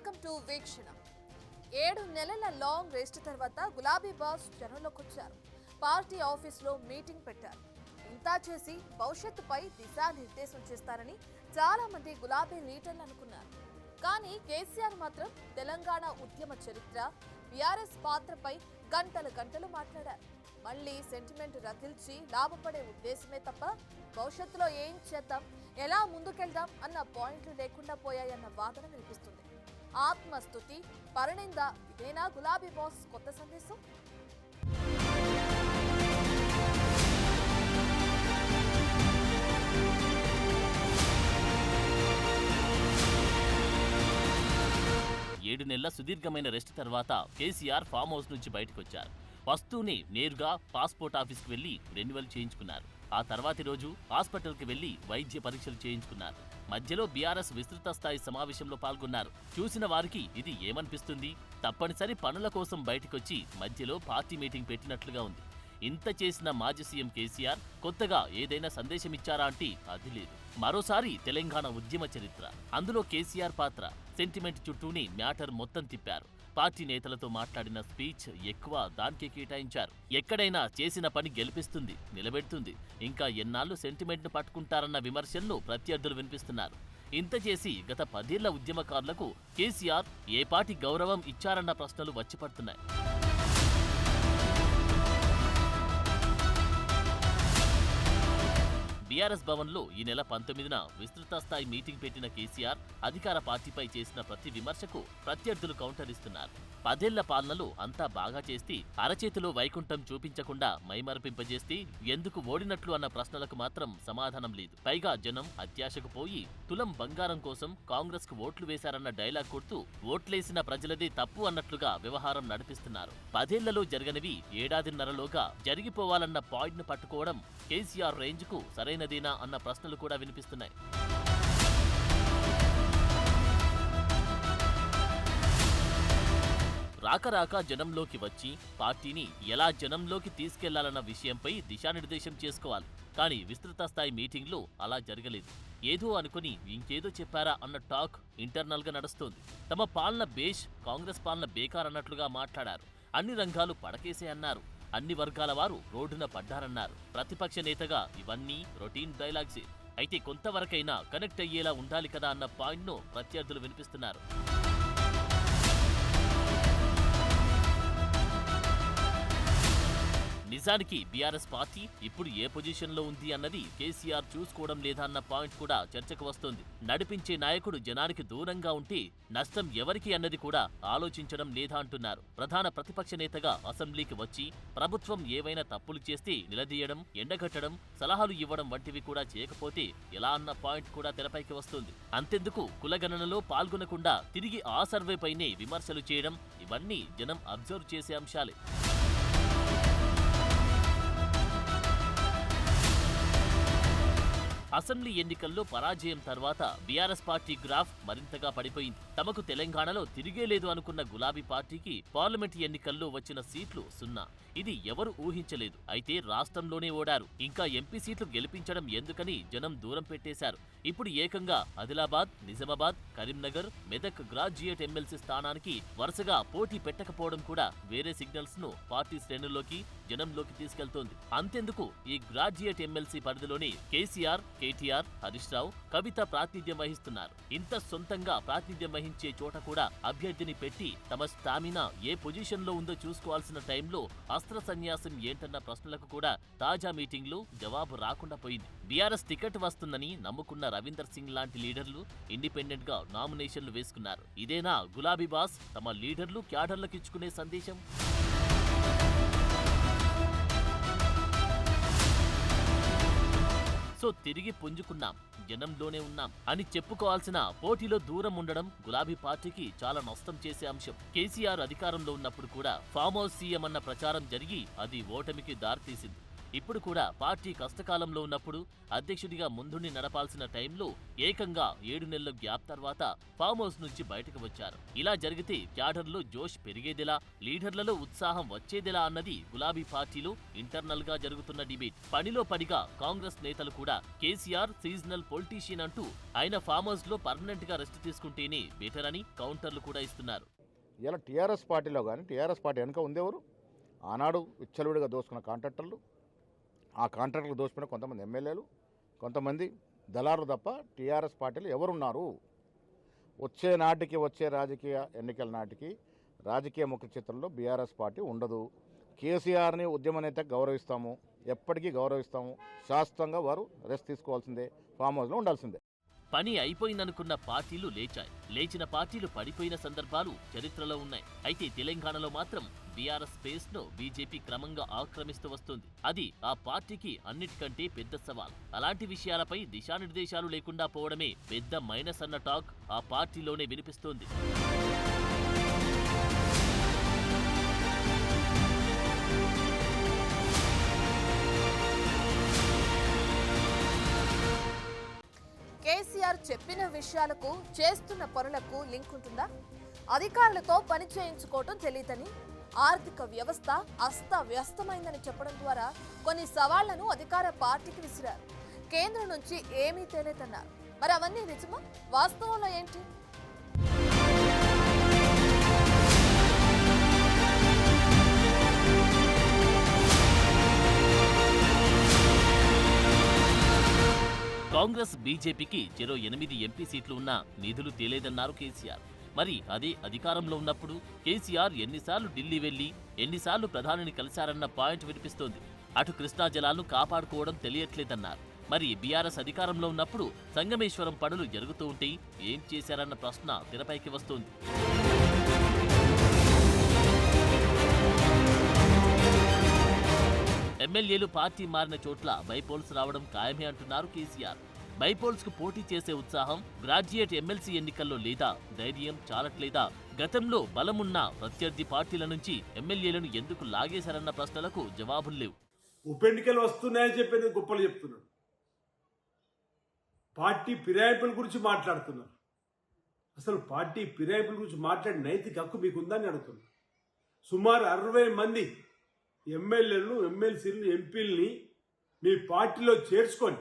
Welcome to వీక్షణ. 7 నెలల long rest తర్వాత గులాబీ బాస్ జనంలోకి వచ్చారు. పార్టీ ఆఫీసులో మీటింగ్ పెట్టారు. ఇంతా చేసి భవిష్యత్తుపై దిశానిర్దేశం చేస్తారని చాలా మంది గులాబీ లీడర్లు అనుకున్నారు. కానీ కేసీఆర్ మాత్రం తెలంగాణ ఉద్యమ చరిత్ర, బీఆర్ఎస్ పాత్రపై గంటలు మాట్లాడారు. మళ్లీ సెంటిమెంట్ రగిల్చి లాభపడే ఉద్దేశమే తప్ప భవిష్యత్తులో ఏం చేద్దాం, ఎలా ముందుకెళ్దాం అన్న పాయింట్లు లేకుండా పోయాయన్న వాదన వినిపిస్తుంది. ఆత్మస్తుతి, పరనింద, ఇదేనా గులాబీ బాస్ కొత్త సందేశం? ఏడు నెలల సుదీర్ఘమైన రెస్ట్ తర్వాత కేసీఆర్ ఫామ్ హౌస్ నుంచి బయటకొచ్చారు. వస్తూనే నేరుగా పాస్పోర్ట్ ఆఫీస్కి వెళ్లి రెన్యువల్ చేయించుకున్నారు. ఆ తర్వాతి రోజు హాస్పిటల్కి వెళ్లి వైద్య పరీక్షలు చేయించుకున్నారు. మధ్యలో బీఆర్ఎస్ విస్తృత స్థాయి సమావేశంలో పాల్గొన్నారు. చూసిన వారికి ఇది ఏమనిపిస్తుంది? తప్పనిసరి పనుల కోసం బయటకొచ్చి మధ్యలో పార్టీ మీటింగ్ పెట్టినట్లుగా ఉంది. ఇంత చేసిన మాజీ సీఎం కేసీఆర్ కొత్తగా ఏదైనా సందేశమిచ్చారా అంటే అది లేదు. మరోసారి తెలంగాణ ఉద్యమ చరిత్ర, అందులో కేసీఆర్ పాత్ర, సెంటిమెంట్ చుట్టూనే మ్యాటర్ మొత్తం తిప్పారు. పార్టీ నేతలతో మాట్లాడిన స్పీచ్ ఎక్కువ దానికే కేటాయించారు. ఎక్కడైనా చేసిన పని గెలిపిస్తుంది, నిలబెడుతుంది, ఇంకా ఎన్నాళ్లు సెంటిమెంట్ను పట్టుకుంటారన్న విమర్శలను ప్రత్యర్థులు వినిపిస్తున్నారు. ఇంత చేసి గత 10 ఏళ్ల ఉద్యమకారులకు కేసీఆర్ ఏ పార్టీ గౌరవం ఇచ్చారన్న ప్రశ్నలు వచ్చిపడుతున్నాయి. బీఆర్ఎస్ భవన్లో ఈ నెల 19న విస్తృత స్థాయి మీటింగ్ పెట్టిన కేసీఆర్ అధికార పార్టీపై చేసిన ప్రతి విమర్శకు ప్రత్యర్థులు కౌంటర్ ఇస్తున్నారు. 10 ఏళ్ల పాలనలో అంతా బాగా చేస్తే అరచేతిలో వైకుంఠం చూపించకుండా మైమరపింపజేస్తే ఎందుకు ఓడినట్లు అన్న ప్రశ్నలకు మాత్రం సమాధానం లేదు. పైగా జనం అత్యాశకు పోయి తులం బంగారం కోసం కాంగ్రెస్ కు ఓట్లు వేశారన్న డైలాగ్ కొడుతూ ఓట్లేసిన ప్రజలదే తప్పు అన్నట్లుగా వ్యవహారం నడిపిస్తున్నారు. 10 ఏళ్లలో జరగనివి ఏడాదిన్నరలోగా జరిగిపోవాలన్న పాయింట్ను పట్టుకోవడం కేసీఆర్ రేంజ్కు సరైనదేనా అన్న ప్రశ్నలు కూడా వినిపిస్తున్నాయి. రాక జనంలోకి వచ్చి పార్టీని ఎలా జనంలోకి తీసుకెళ్లాలన్న విషయంపై దిశానిర్దేశం చేసుకోవాలి. కానీ విస్తృత స్థాయి మీటింగ్లో అలా జరగలేదు. ఏదో అనుకుని ఇంకేదో చెప్పారా అన్న టాక్ ఇంటర్నల్ గా నడుస్తోంది. తమ పాలన బేష్, కాంగ్రెస్ పాలన బేకార్ అన్నట్లుగా మాట్లాడారు. అన్ని రంగాలు పడకేసే అన్నారు. అన్ని వర్గాల వారు రోడ్డున పడ్డారన్నారు. ప్రతిపక్ష నేతగా ఇవన్నీ రొటీన్ డైలాగ్సే. అయితే కొంతవరకైనా కనెక్ట్ అయ్యేలా ఉండాలి కదా అన్న పాయింట్ను ప్రత్యర్థులు వినిపిస్తున్నారు. నిజానికి బీఆర్ఎస్ పార్టీ ఇప్పుడు ఏ పొజిషన్లో ఉంది అన్నది కేసీఆర్ చూసుకోవడం లేదా అన్న పాయింట్ కూడా చర్చకు వస్తోంది. నడిపించే నాయకుడు జనానికి దూరంగా ఉంటే నష్టం ఎవరికి అన్నది కూడా ఆలోచించడం లేదా అంటున్నారు. ప్రధాన ప్రతిపక్ష నేతగా అసెంబ్లీకి వచ్చి ప్రభుత్వం ఏవైనా తప్పులు చేస్తే నిలదీయడం, ఎండగట్టడం, సలహాలు ఇవ్వడం వంటివి కూడా చేయకపోతే ఎలా అన్న పాయింట్ కూడా తెరపైకి వస్తుంది. అంతెందుకు కులగణనలో పాల్గొనకుండా తిరిగి ఆ సర్వేపైనే విమర్శలు చేయడం, ఇవన్నీ జనం అబ్జర్వ్ చేసే అంశాలే. అసెంబ్లీ ఎన్నికల్లో పరాజయం తర్వాత బీఆర్ఎస్ పార్టీ గ్రాఫ్ మరింతగా పడిపోయింది. తమకు తెలంగాణలో తిరిగేలేదు అనుకున్న గులాబీ పార్టీకి పార్లమెంట్ ఎన్నికల్లో వచ్చిన సీట్లు 0. ఇది ఎవరు ఊహించలేదు. అయితే రాష్ట్రంలోనే ఓడారు. ఇంకా ఎంపీ సీట్లు గెలిపించడం ఎందుకని జనం దూరం పెట్టేశారు. ఇప్పుడు ఏకంగా ఆదిలాబాద్, నిజామాబాద్, కరీంనగర్, మెదక్ గ్రాడ్యుయేట్ ఎమ్మెల్సీ స్థానానికి వరుసగా పోటీ పెట్టకపోవడం కూడా వేరే సిగ్నల్స్ ను పార్టీ శ్రేణుల్లోకి, జనంలోకి తీసుకెళ్తోంది. అంతెందుకు ఈ గ్రాడ్యుయేట్ ఎమ్మెల్సీ పరిధిలోనే కేసీఆర్, కేటీఆర్, హరీష్ రావు, కవిత ప్రాతినిధ్యం వహిస్తున్నారు. ఇంత సొంతంగా ప్రాతినిధ్యం వహించే చోట కూడా అభ్యర్థిని పెట్టి తమ స్టామినా ఏ పొజిషన్ లో ఉందో చూసుకోవాల్సిన టైంలో అస్త్ర సన్యాసం ఏంటన్న ప్రశ్నలకు కూడా తాజా మీటింగ్ లో జవాబు రాకుండా పోయింది. బీఆర్ఎస్ టికెట్ వస్తుందని నమ్ముకున్న రవీందర్ సింగ్ లాంటి లీడర్లు ఇండిపెండెంట్ గా నామినేషన్లు వేసుకున్నారు. ఇదేనా గులాబీ బాస్ తమ లీడర్లు, క్యాడర్లకు ఇచ్చుకునే సందేశం? సో తిరిగి పుంజుకున్నాం, జనంలోనే ఉన్నాం అని చెప్పుకోవాల్సిన పోటీలో దూరం ఉండడం గులాబీ పార్టీకి చాలా నష్టం చేసే అంశం. కేసీఆర్ అధికారంలో ఉన్నప్పుడు కూడా ఫామ్ హౌస్ సీఎం అన్న ప్రచారం జరిగి అది ఓటమికి దారితీసింది. ఇప్పుడు కూడా పార్టీ కష్టకాలంలో ఉన్నప్పుడు అధ్యక్షుడిగా ముందుండి నడపాల్సిన టైంలో ఏకంగా 7 నెలల గ్యాప్ తర్వాత ఫామ్ హౌస్ నుంచి బయటకు వచ్చారు. ఇలా జరిగితే క్యాడర్లో జోష్ పెరిగేదెలా, లీడర్లలో ఉత్సాహం వచ్చేదెలా అన్నది గులాబీ పార్టీలో ఇంటర్నల్ గా జరుగుతున్న డిబేట్. పనిలో పడిగా కాంగ్రెస్ నేతలు కూడా కేసీఆర్ సీజనల్ పొలిటీషియన్ అంటూ ఆయన ఫామ్ హౌస్ లో పర్మనెంట్ గా రెస్ట్ తీసుకుంటేనే బెటర్ అని కౌంటర్లు కూడా ఇస్తున్నారు. ఇలా టీఆర్ఎస్ పార్టీలో కానీ టీఆర్ఎస్ పార్టీ వెనుక ఉందేవరు? ఆనాడు విచ్చలవిడిగా దోసుకున్న కాంట్రాక్టర్లు, ఆ కాంట్రాక్టర్లు దోసుకున్న కొంతమంది ఎమ్మెల్యేలు, కొంతమంది దళారులు తప్ప టీఆర్ఎస్ పార్టీలు ఎవరున్నారు? వచ్చే రాజకీయ ఎన్నికల నాటికి రాజకీయ ముఖ్య చిత్రంలో బీఆర్ఎస్ పార్టీ ఉండదు. కేసీఆర్ని ఉద్యమ నేతకు గౌరవిస్తాము, ఎప్పటికీ గౌరవిస్తాము. శాశ్వతంగా వారు రెస్ట్ తీసుకోవాల్సిందే, ఫామ్ హౌస్లో ఉండాల్సిందే. పని అయిపోయిందనుకున్న పార్టీలు లేచాయి. లేచిన పార్టీలు పడిపోయిన సందర్భాలు చరిత్రలో ఉన్నాయి. అయితే తెలంగాణలో మాత్రం బీఆర్ఎస్ స్పేస్ ను బీజేపీ క్రమంగా ఆక్రమిస్తూ వస్తుంది. అది ఆ పార్టీకి అన్నిటికంటే పెద్ద సవాల్. అలాంటి విషయాలపై దిశానిర్దేశాలు లేకుండా పోవడమే పెద్ద మైనస్ అన్న టాక్ ఆ పార్టీలోనే వినిపిస్తోంది. కేసీఆర్ చెప్పిన విషయాలకు చేస్తున్న పనులకు లింక్ ఉంటుందా? అధికారులతో పని చేయించుకోవటం తెలియదని, ఆర్థిక వ్యవస్థ అస్తవ్యస్తమైందని చెప్పడం ద్వారా కొన్ని సవాళ్లను అధికార పార్టీకి విసిరారు. కేంద్రం నుంచి ఏమీ తేలేదన్నారు. మరి అవన్నీ నిజమా? వాస్తవంలో ఏంటి? కాంగ్రెస్ బీజేపీకి చెరో 8 ఎంపీ సీట్లు ఉన్నా నిధులు తేలేదన్నారు కేసీఆర్. మరి అదే అధికారంలో ఉన్నప్పుడు కేసీఆర్ ఎన్నిసార్లు ఢిల్లీ వెళ్లి ఎన్నిసార్లు ప్రధానిని కలిశారన్న పాయింట్ వినిపిస్తోంది. అటు కృష్ణా జలాలను కాపాడుకోవడం తెలియట్లేదన్నారు. మరి బీఆర్ఎస్ అధికారంలో ఉన్నప్పుడు సంగమేశ్వరం పనులు జరుగుతూ ఉంటే ఏం చేశారన్న ప్రశ్న తెరపైకి వస్తోంది. ఎమ్మెల్యేలు పార్టీ మారిన చోట్ల బైపోల్స్ రావడం ఖాయమే అంటున్నారు కేసీఆర్. బైపోల్స్ కు పోటీ చేసే ఉత్సాహం గ్రాడ్యుయేట్ ఎమ్మెల్సీ ఎన్నికల్లో లేదా? ధైర్యం చాలట్లేదా? గతంలో బలమున్న ప్రత్యర్థి పార్టీల నుంచి ఎమ్మెల్యేలను ఎందుకు లాగేశారన్న ప్రశ్నలకు జవాబులు లేవు. ఉప ఎన్నికలు వస్తున్నాయని చెప్పేది గొప్పలు చెప్తున్నారు. పార్టీ ఫిరాయింపుల గురించి మాట్లాడుతున్నారు. అసలు పార్టీ ఫిరాయింపుల గురించి మాట్లాడే నైతిక హక్కు మీకుందని అడుగుతున్నారు. సుమారు 60 మంది ఎమ్మెల్యేలను, ఎమ్మెల్సీలను, ఎంపీలని మీ పార్టీలో చేర్చుకొని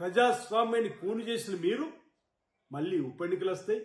ప్రజాస్వామ్యాన్ని కూని చేసిన మీరు మళ్ళీ ఉప ఎన్నికలు వస్తాయి,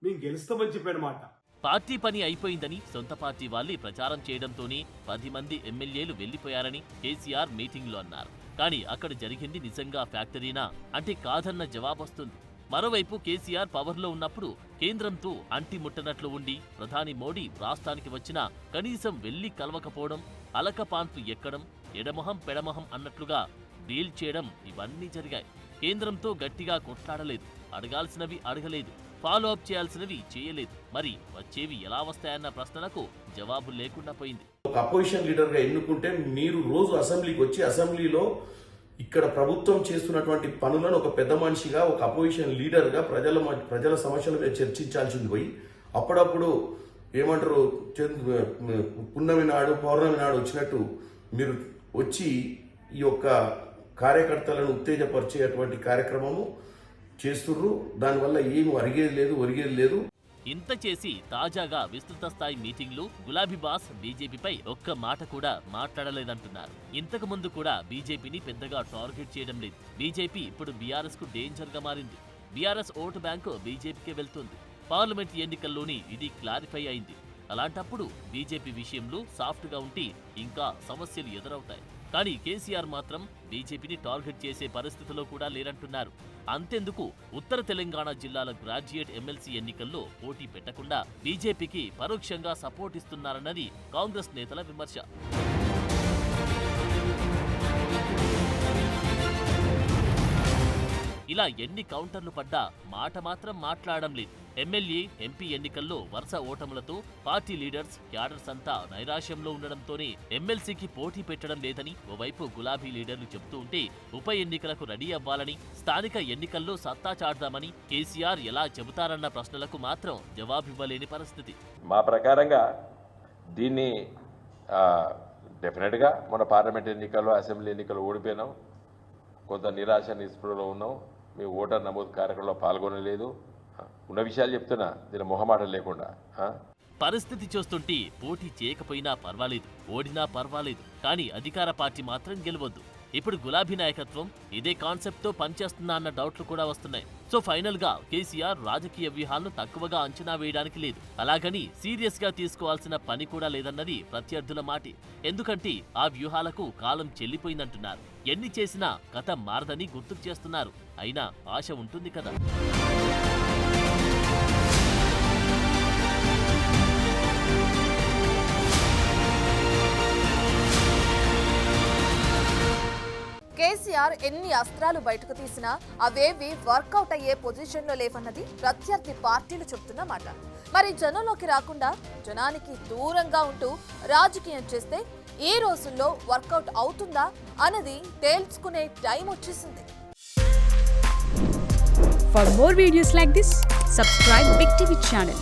మేము గెలుస్తామని చెప్పిన మాట. పార్టీ పని అయిపోయిందని సొంత పార్టీ వాళ్ళే ప్రచారం చేయడంతోనే 10 మంది ఎమ్మెల్యేలు వెళ్లిపోయారని కేసీఆర్ మీటింగ్లో అన్నారు. కానీ అక్కడ జరిగింది నిజంగా ఫ్యాక్టరీనా అంటే కాదన్న జవాబు వస్తుంది. మరోవైపు కేసీఆర్ పవర్లో ఉన్నప్పుడు కేంద్రంతో అంటి ముట్టనట్లు ఉండి ప్రధాని మోడీ రాష్ట్రానికి వచ్చినా కనీసం వెళ్లి కలవకపోవడం, అలకపాన్పు ఎక్కడం, ఎడమొహం పెడమొహం అన్నట్లుగా డీల్ చేయడం ఇవన్నీ జరిగాయి. కేంద్రంతో గట్టిగా కొట్లాడలేదు, అడగాల్సినవి అడగలేదు, ఫాలో అప్ చేయాల్సినవి చేయలేదు. మరి వచ్చేవి ఎలా వస్తాయన్న ప్రశ్నలకు జవాబు లేకుండా పోయింది. ఒక అపోజిషన్ లీడర్ గా ఎన్నుకుంటే మీరు రోజు అసెంబ్లీకి వచ్చి అసెంబ్లీలో ఇక్కడ ప్రభుత్వం చేస్తున్నటువంటి పనులను ఒక పెద్ద మనిషిగా, ఒక అపోజిషన్ లీడర్ గా ప్రజల సమస్యల మీద చర్చించాల్సింది పోయి అప్పుడప్పుడు ఏమంటారు పున్నమి నాడు పౌర్ణమి నాడు వచ్చినట్టు మీరు వచ్చి ఈ యొక్క కార్యకర్తలను ఉత్తేజపరిచేటువంటి కార్యక్రమము చేస్తుర్రు. దానివల్ల ఏమి ఒరిగేది లేదు. ఇంత చేసి తాజాగా విస్తృత స్థాయి మీటింగ్లు గులాబీ బాస్ బీజేపీపై ఒక్క మాట కూడా మాట్లాడలేదంటున్నారు. ఇంతకు ముందు కూడా బీజేపీని పెద్దగా టార్గెట్ చేయడం లేదు. బీజేపీ ఇప్పుడు బీఆర్ఎస్ కు డేంజర్ గా మారింది. బీఆర్ఎస్ ఓటు బ్యాంకు బీజేపీకే వెళ్తుంది. పార్లమెంట్ ఎన్నికల్లోని ఇది క్లారిఫై అయింది. అలాంటప్పుడు బీజేపీ విషయంలో సాఫ్ట్ గా ఉంటే ఇంకా సమస్యలు ఎదురవుతాయి. కానీ కేసీఆర్ మాత్రం బీజేపీని టార్గెట్ చేసే పరిస్థితిలో కూడా లేరంటున్నారు. అంతెందుకు ఉత్తర తెలంగాణ జిల్లాల గ్రాడ్యుయేట్ ఎమ్మెల్సీ ఎన్నికల్లో పోటీ పెట్టకుండా బీజేపీకి పరోక్షంగా సపోర్ట్ ఇస్తున్నారన్నది కాంగ్రెస్ నేతల విమర్శ. ఇలా ఎన్ని కౌంటర్లు పడ్డా మాట మాత్రం మాట్లాడడం లేదు. ఎమ్మెల్యే, ఎంపీ ఎన్నికల్లో వరుస ఓటములతో పార్టీ లీడర్స్, క్యాడర్స్ అంతా నైరాశ్యంలో ఉండడంతోనే ఎమ్మెల్సీకి పోటీ పెట్టడం లేదని ఓవైపు గులాబీ లీడర్లు చెబుతూ ఉంటే, ఉప ఎన్నికలకు రెడీ అవ్వాలని, స్థానిక ఎన్నికల్లో సత్తా చాటుదామని కేసీఆర్ ఎలా చెబుతారన్న ప్రశ్నలకు మాత్రం జవాబివ్వలేని పరిస్థితి. మా ప్రకారంగా దీన్ని డెఫినెట్గా మన పార్లమెంట్ ఎన్నికల్లో అసెంబ్లీ ఎన్నికల్లో ఓడిపోయినాం, కొంత నిరాశ నిస్పృహలో ఉన్నాం, మేము ఓటర్ నమోదు కార్యక్రమంలో పాల్గొనలేదు. ఉన్న విషయాలు చెప్తున్నా, దీని మొహమాటం లేకుండా. పరిస్థితి చూస్తుంటే పోటీ చేయకపోయినా పర్వాలేదు, ఓడినా పర్వాలేదు, కానీ అధికార పార్టీ మాత్రం గెలవద్దు. ఇప్పుడు గులాబీ నాయకత్వం ఇదే కాన్సెప్ట్ తో పనిచేస్తుందా అన్న డౌట్లు కూడా వస్తున్నాయి. సో ఫైనల్ గా కేసీఆర్ రాజకీయ వ్యూహాలను తక్కువగా అంచనా వేయడానికి లేదు, అలాగని సీరియస్ గా తీసుకోవాల్సిన పని కూడా లేదన్నది ప్రత్యర్థుల మాటే. ఎందుకంటే ఆ వ్యూహాలకు కాలం చెల్లిపోయిందంటున్నారు. ఎన్ని చేసినా కథ మారదని గుర్తుకు చేస్తున్నారు. అయినా ఆశ ఉంటుంది కదా. కేసీఆర్ ఎన్ని అస్త్రాలు బయటకు తీసినా అవేవి వర్కౌట్ అయ్యే పొజిషన్లో లేవన్నది ప్రత్యర్థి పార్టీలు చెబుతున్న మాట. మరి జనంలోకి రాకుండా జనానికి దూరంగా ఉంటూ రాజకీయం చేస్తే ఈ రోజుల్లో వర్కౌట్ అవుతుందా అన్నది తేల్చుకునే టైం వచ్చేసింది. For more videos like this, subscribe Big TV channel.